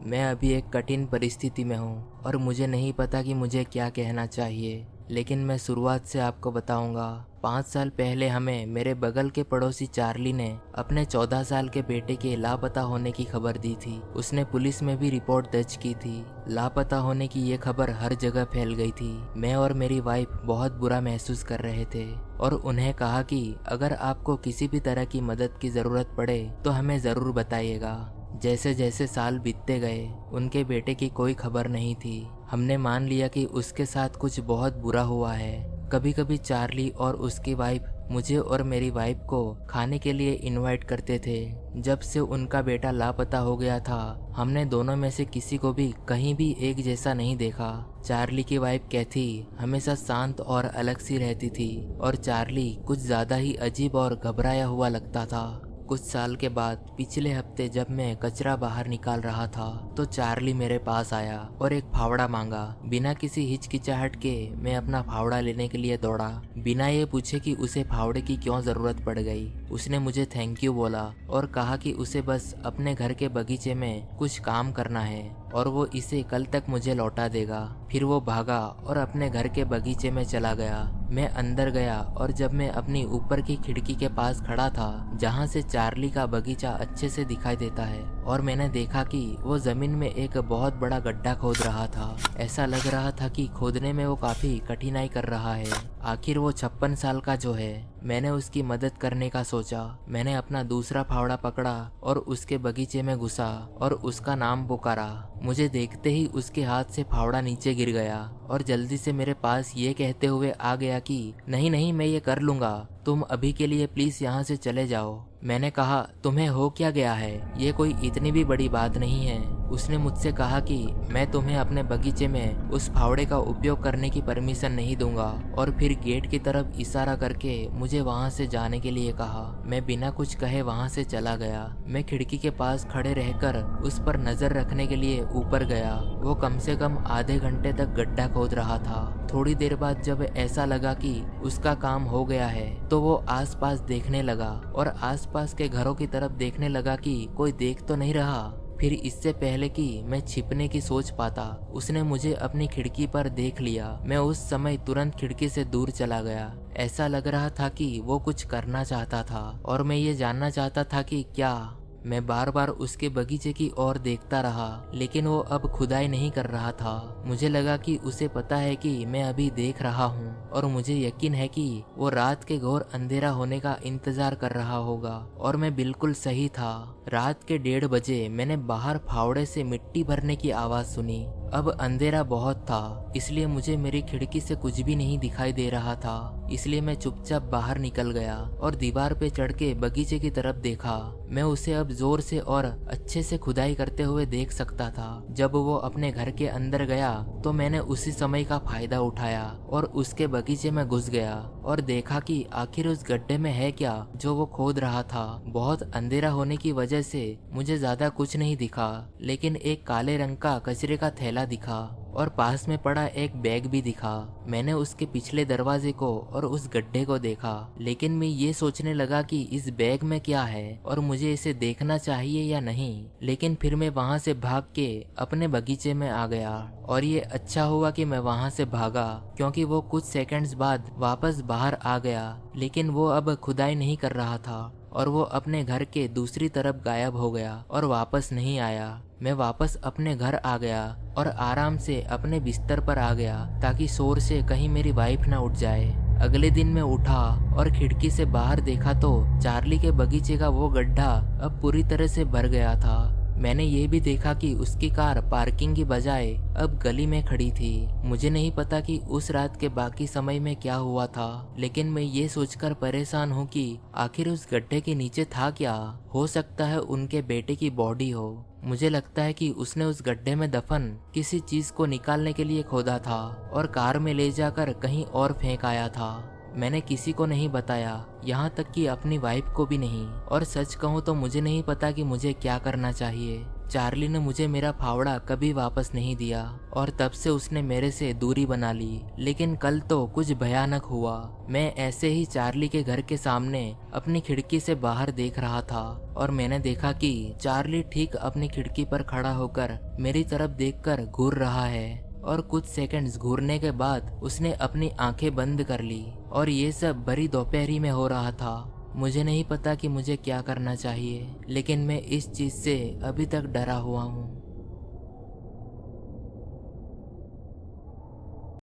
मैं अभी एक कठिन परिस्थिति में हूँ और मुझे नहीं पता कि मुझे क्या कहना चाहिए, लेकिन मैं शुरुआत से आपको बताऊंगा। 5 साल पहले हमें मेरे बगल के पड़ोसी चार्ली ने अपने 14 साल के बेटे के लापता होने की खबर दी थी। उसने पुलिस में भी रिपोर्ट दर्ज की थी। लापता होने की ये खबर हर जगह फैल गई थी। मैं और मेरी वाइफ बहुत बुरा महसूस कर रहे थे और उन्हें कहा कि अगर आपको किसी भी तरह की मदद की जरूरत पड़े तो हमें जरूर बताइएगा। जैसे जैसे साल बीतते गए उनके बेटे की कोई खबर नहीं थी। हमने मान लिया कि उसके साथ कुछ बहुत बुरा हुआ है। कभी कभी चार्ली और उसकी वाइफ मुझे और मेरी वाइफ को खाने के लिए इनवाइट करते थे। जब से उनका बेटा लापता हो गया था हमने दोनों में से किसी को भी कहीं भी एक जैसा नहीं देखा। चार्ली की वाइफ कैथी हमेशा शांत और अलग सी रहती थी और चार्ली कुछ ज्यादा ही अजीब और घबराया हुआ लगता था। कुछ साल के बाद पिछले हफ्ते जब मैं कचरा बाहर निकाल रहा था तो चार्ली मेरे पास आया और एक फावड़ा मांगा। बिना किसी हिचकिचाहट के मैं अपना फावड़ा लेने के लिए दौड़ा, बिना ये पूछे कि उसे फावड़े की क्यों जरूरत पड़ गई। उसने मुझे थैंक यू बोला और कहा कि उसे बस अपने घर के बगीचे में कुछ काम करना है और वो इसे कल तक मुझे लौटा देगा। फिर वो भागा और अपने घर के बगीचे में चला गया। मैं अंदर गया और जब मैं अपनी ऊपर की खिड़की के पास खड़ा था जहाँ से चार्ली का बगीचा अच्छे से दिखाई देता है, और मैंने देखा कि वो जमीन में एक बहुत बड़ा गड्ढा खोद रहा था। ऐसा लग रहा था कि खोदने में वो काफी कठिनाई कर रहा है। आखिर वो 56 साल का जो है। मैंने उसकी मदद करने का सोचा। मैंने अपना दूसरा फावड़ा पकड़ा और उसके बगीचे में घुसा और उसका नाम पुकारा। मुझे देखते ही उसके हाथ से फावड़ा नीचे गिर गया और जल्दी से मेरे पास ये कहते हुए आ गया कि नहीं नहीं, मैं ये कर लूंगा, तुम अभी के लिए प्लीज यहाँ से चले जाओ। मैंने कहा तुम्हें हो क्या गया है, ये कोई इतनी भी बड़ी बात नहीं है। उसने मुझसे कहा कि मैं तुम्हें अपने बगीचे में उस फावड़े का उपयोग करने की परमिशन नहीं दूंगा, और फिर गेट की तरफ इशारा करके मुझे वहाँ से जाने के लिए कहा। मैं बिना कुछ कहे वहाँ से चला गया। मैं खिड़की के पास खड़े रहकर उस पर नजर रखने के लिए ऊपर गया। वो कम से कम आधे घंटे तक गड्ढा खोद रहा था। थोड़ी देर बाद जब ऐसा लगा कि उसका काम हो गया है तो वो आसपास देखने लगा और आसपास के घरों की तरफ देखने लगा कि कोई देख तो नहीं रहा। फिर इससे पहले कि मैं छिपने की सोच पाता उसने मुझे अपनी खिड़की पर देख लिया। मैं उस समय तुरंत खिड़की से दूर चला गया। ऐसा लग रहा था कि वो कुछ करना चाहता था और मैं ये जानना चाहता था कि क्या। मैं बार बार उसके बगीचे की ओर देखता रहा, लेकिन वो अब खुदाई नहीं कर रहा था। मुझे लगा कि उसे पता है कि मैं अभी देख रहा हूँ और मुझे यकीन है कि वो रात के घोर अंधेरा होने का इंतजार कर रहा होगा। और मैं बिल्कुल सही था। रात के 1:30 बजे मैंने बाहर फावड़े से मिट्टी भरने की आवाज सुनी। अब अंधेरा बहुत था, इसलिए मुझे मेरी खिड़की से कुछ भी नहीं दिखाई दे रहा था। इसलिए मैं चुपचाप बाहर निकल गया और दीवार पे चढ़ के बगीचे की तरफ देखा। मैं उसे अब जोर से और अच्छे से खुदाई करते हुए देख सकता था। जब वो अपने घर के अंदर गया तो मैंने उसी समय का फायदा उठाया और उसके बगीचे में घुस गया और देखा कि आखिर उस गड्ढे में है क्या जो वो खोद रहा था। बहुत अंधेरा होने की वजह से मुझे ज्यादा कुछ नहीं दिखा, लेकिन एक काले रंग का कचरे का थैला दिखा और पास में पड़ा एक बैग भी दिखा। मैंने उसके पिछले दरवाजे को और उस गड्ढे को देखा, लेकिन मैं ये सोचने लगा कि इस बैग में क्या है और मुझे इसे देखना चाहिए या नहीं। लेकिन फिर मैं वहाँ से भाग के अपने बगीचे में आ गया और ये अच्छा हुआ कि मैं वहाँ से भागा, क्योंकि वो कुछ सेकंड्स बाद वापस बाहर आ गया। लेकिन वो अब खुदाई नहीं कर रहा था और वो अपने घर के दूसरी तरफ गायब हो गया और वापस नहीं आया। मैं वापस अपने घर आ गया और आराम से अपने बिस्तर पर आ गया ताकि शोर से कहीं मेरी वाइफ ना उठ जाए। अगले दिन मैं उठा और खिड़की से बाहर देखा तो चार्ली के बगीचे का वो गड्ढा अब पूरी तरह से भर गया था। मैंने ये भी देखा कि उसकी कार पार्किंग की बजाय अब गली में खड़ी थी। मुझे नहीं पता कि उस रात के बाकी समय में क्या हुआ था, लेकिन मैं ये सोचकर परेशान हूँ कि आखिर उस गड्ढे के नीचे था क्या। हो सकता है उनके बेटे की बॉडी हो। मुझे लगता है कि उसने उस गड्ढे में दफन किसी चीज को निकालने के लिए खोदा था और कार में ले जाकर कहीं और फेंक आया था। मैंने किसी को नहीं बताया, यहाँ तक कि अपनी वाइफ को भी नहीं। और सच कहूँ तो मुझे नहीं पता कि मुझे क्या करना चाहिए। चार्ली ने मुझे मेरा फावड़ा कभी वापस नहीं दिया और तब से उसने मेरे से दूरी बना ली। लेकिन कल तो कुछ भयानक हुआ। मैं ऐसे ही चार्ली के घर के सामने अपनी खिड़की से बाहर देख रहा था और मैंने देखा कि चार्ली ठीक अपनी खिड़की पर खड़ा होकर मेरी तरफ देखकर घूर रहा है और कुछ सेकंड्स घूरने के बाद उसने अपनी आंखें बंद कर ली और ये सब भरी दोपहरी में हो रहा था। मुझे नहीं पता कि मुझे क्या करना चाहिए, लेकिन मैं इस चीज से अभी तक डरा हुआ हूँ।